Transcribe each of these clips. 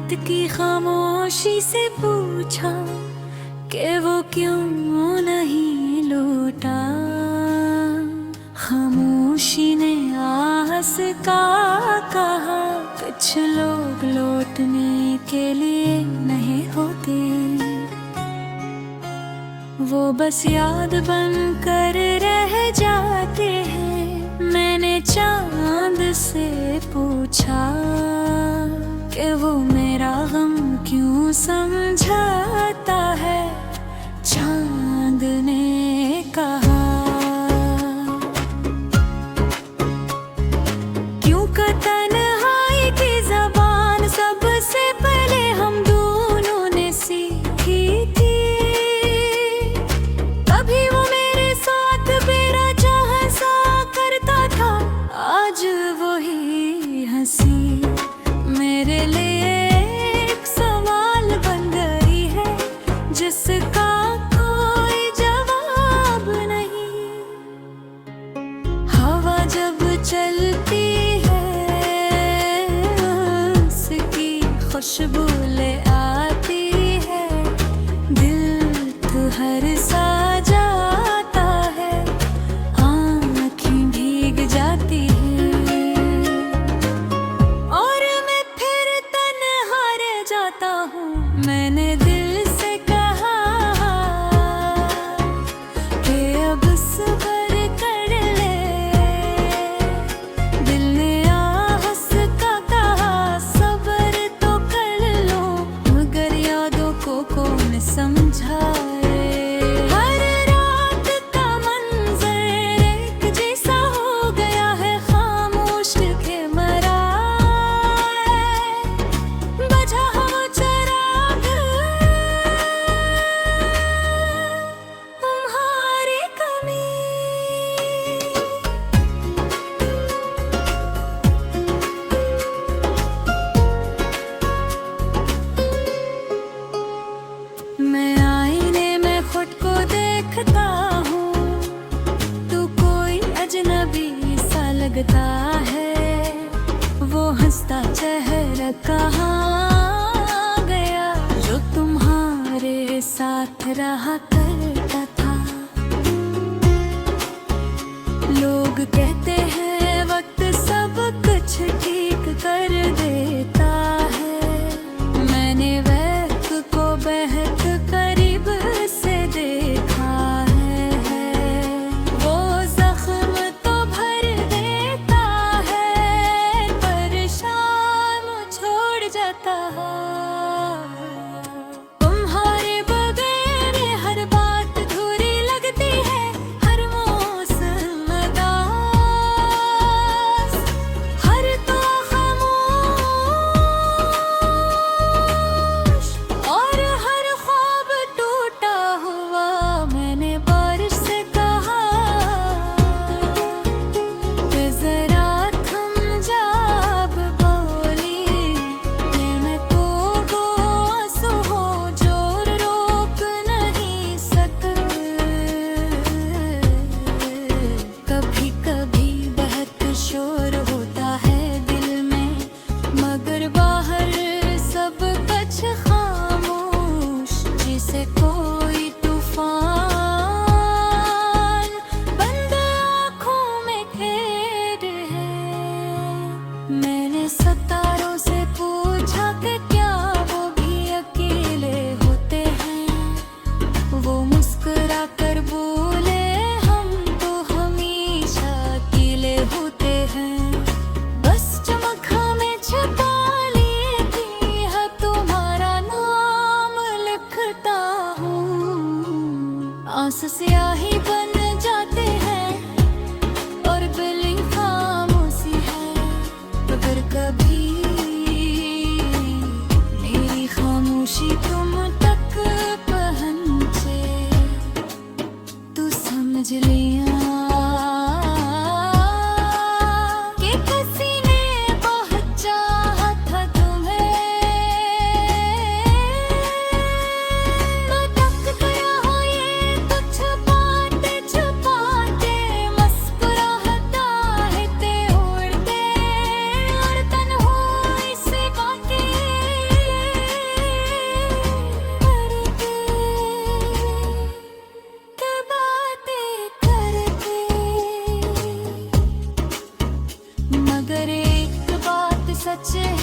रात की खामोशी से पूछा कि वो क्यों नहीं लौटा। खामोशी ने आस का कहा, कुछ लोग लौटने के लिए नहीं होते, वो बस याद बन कर रह जाते हैं। मैंने चांद से पूछा कि वो मेरा गम क्यों समझाता है। चांद ने कहा, क्यों का तन्हाई की ज़बान सबसे पहले हम दोनों ने सीखी थी। कभी वो मेरे साथ बेवजह हंसा करता था, आज वही हंसी मेरे लिए एक सवाल बन गई है, जिसका कोई जवाब नहीं। हवा जब चलती है उसकी खुशबू ले आती है, दिल तुहर सा जाता है, आँखें भीग जाती है और मैं फिर तन्हा रह जाता हूँ। मैंने दिल से कहा कि अब सब्र कर ले। दिल ने आहस का कहा, सब्र तो कर लो, मगर यादों को कौन समझाए। हर रात का मंजर एक जैसा हो गया है, खामोश के मरा है, बजा वो चराग तुम्हारी कमी। मैं आईने में खुद को देखता हूँ, तू कोई अजनबी सा लगता है। वो हंसता चेहरा कहाँ गया, जो तुम्हारे साथ रहा करता था। लोग कहते हैं वक्त सब कुछ ठीक कर देता है। मैंने वक्त को बेहद करीब से देखा है, वो जख्म तो भर देता है, परेशान छोड़ जाता है। तुम्हारे बगैर हर बात अधूरी लगती है, हर मौसम उदास, हर तो खामोश और हर ख्वाब टूटा हुआ। मैंने बारिश से कहा कि जरा थम जा, अब बोली कि मैं तो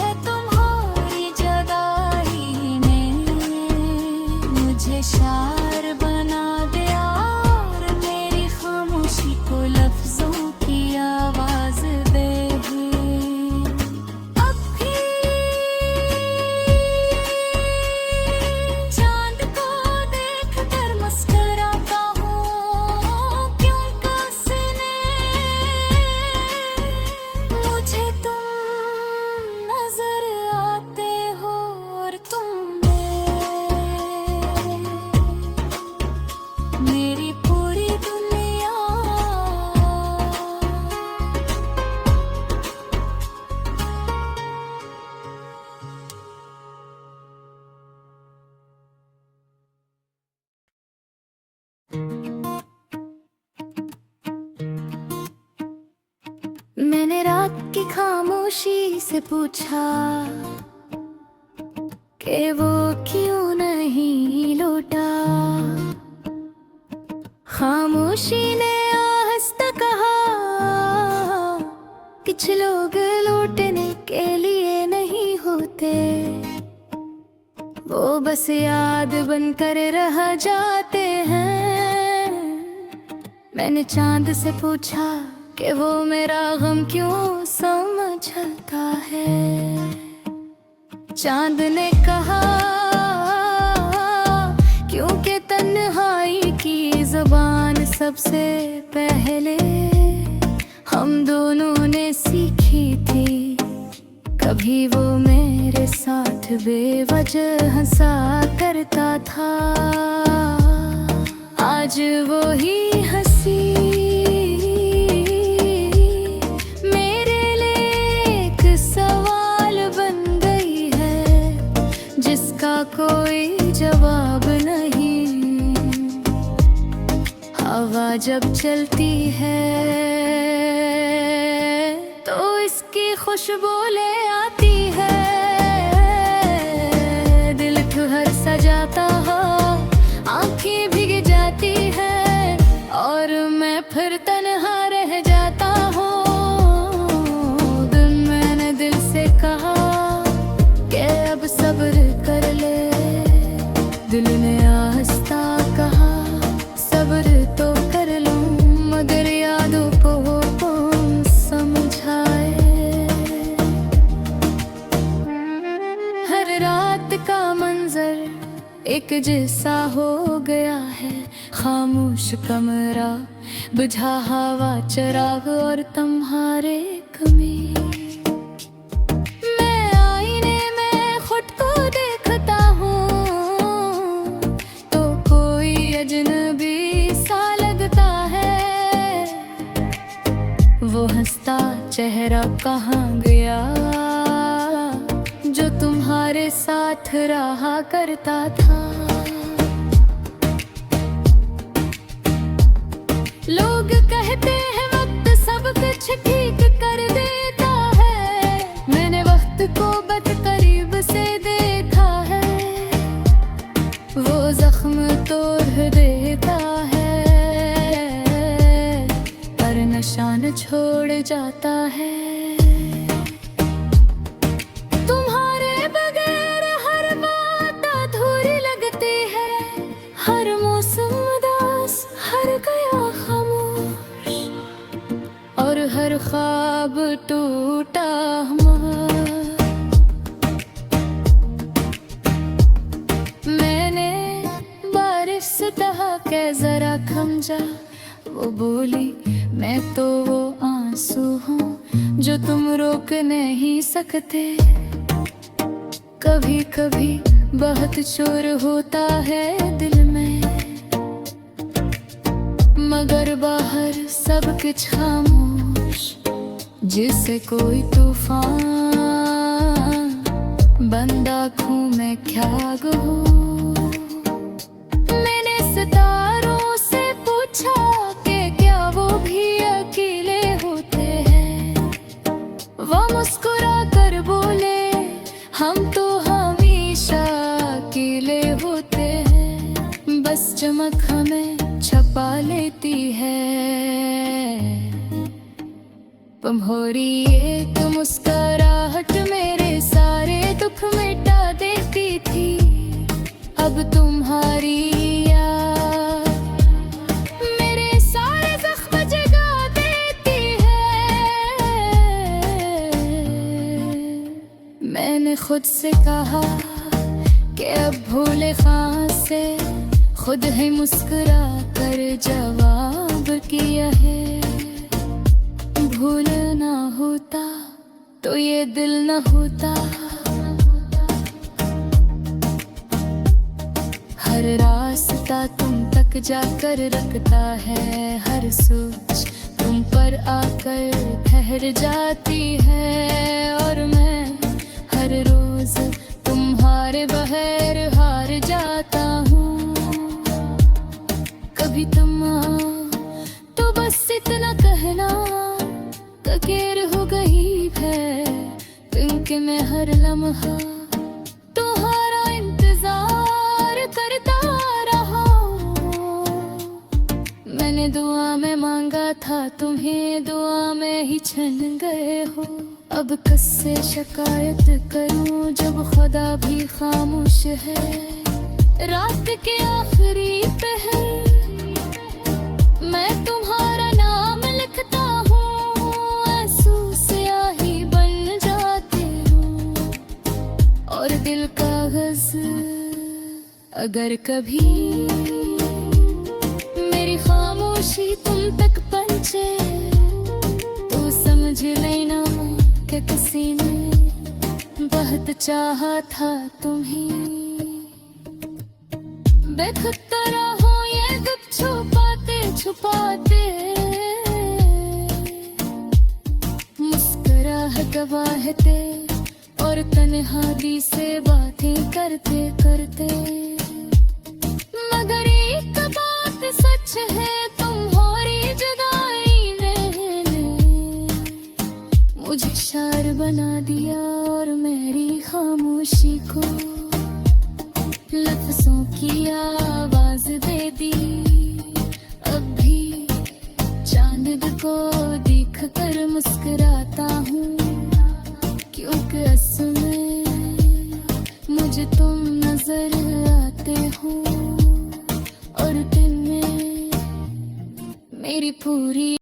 है तुम्हारी जुदाई ने मुझे शायर बना दिया और मेरी खामोशी को लफ्जों की आवाज दे दी। अब भी चांद को देख कर मुस्कुराता हूँ, क्यों किसने मुझे तुम नजर आते हो और तुम मेरी पूरी दुनिया। मैंने रात की खामोशी से पूछा कि वो क्यों नहीं लौटा। खामोशी ने आहिस्ता कहा, कुछ लोग लौटने के लिए नहीं होते, वो बस याद बनकर रह जाते हैं। मैंने चांद से पूछा कि वो मेरा गम क्यों समझता है। चांद ने कहा, क्योंकि तन्हाई की ज़बान सबसे पहले हम दोनों ने सीखी थी। कभी वो मेरे साथ बेवजह हंसा करता था, आज वो ही हंसी मेरे लिए एक सवाल बन गई है जिसका कोई जवाब नहीं। हवा जब चलती है तो इसकी खुशबू ले आती है, दिल ठुहर सा जाता हो, आंखें भीग जाती है और मैं फिर तन्हा रह जाता हूँ। मैंने दिल से कहा कि अब सब्र कर ले, दिल ने आहिस्ता कहा सब्र तो कर लूं, मगर यादों को कौन समझाए। हर रात का मंजर एक जैसा हो गया है, खामोश कमरा बुझा हवा चिराग और तुम्हारे कमी। मैं आईने में खुद को देखता हूँ तो कोई अजनबी सा लगता है। वो हंसता चेहरा कहाँ गया जो तुम्हारे साथ रहा करता था। लोग कहते हैं वक्त सब कुछ ठीक कर देता है, मैंने वक्त को बदकरीब से देखा है। वो जख्म तोड़ देता है पर निशान छोड़ जाता है। तुम्हारे बगैर हर बात अधूरी लगती है, हर मौसम उदास, हर गया खामोश और हर ख्वाब टूटा हुआ। मैंने बारिश से कहा कि जरा थम जा, वो बोली मैं तो वो आंसू हूँ जो तुम रोक नहीं सकते। कभी कभी बहुत शोर होता है दिल में, मगर बाहर सब कुछ खामोश, जिसे कोई तूफान बंद आँखों में क्या कहूँ। मैंने सितारों से पूछा कि क्या वो भी अकेले होते हैं, वो मुस्कुरा कर बोले हम तो हमेशा अकेले होते हैं, बस चमक हमें छपा लेती है तुम्हारी एक मुस्कुराहट मेरे सारे दुख मिटा देती थी। अब तुम्हारी याद मेरे सारे जख्म जगा देती है। मैंने खुद से कहा कि अब भूले खां से खुद ही मुस्कुरा कर जवाब किया है। भूल ना होता तो ये दिल न होता। हर रास्ता तुम तक जाकर रखता है, हर सोच तुम पर आकर ठहर जाती है। और मैं हर रोज तुम्हारे बगैर हार जाता हूँ। कभी तुम आओ तो बस इतना कहना, ककेर हो गई है क्योंकि मैं हर लम्हा तुम्हारा इंतजार करता रहा। मैंने दुआ में मांगा था तुम्हें, दुआ में ही छन गए हो। अब किससे शिकायत करूं जब खुदा भी खामोश है। रात के आखिरी पहर मैं तुम्हारा नाम लिखता हूँ, आंसू स्याही बन जाते हूँ। और दिल कागज अगर कभी मेरी खामोशी तुम तक पहुंचे तो समझ लेना कि किसी ने बहुत चाहा था तुम्हें। बेखुद रहो ये दुख छुपाते छुपाते, मुस्कुराह गवाहते और तन्हाई से बातें करते करते। मगर एक बात सच है तुम्हारी जुदाई ने मुझे शार बना दिया और मेरी खामोशी को लफ्जों की आवाज दे दी। अब भी चांद को देख कर मुस्कुराता हूँ, क्योंकि असल में मुझे तुम नजर आते हो। और दिन में मेरी पूरी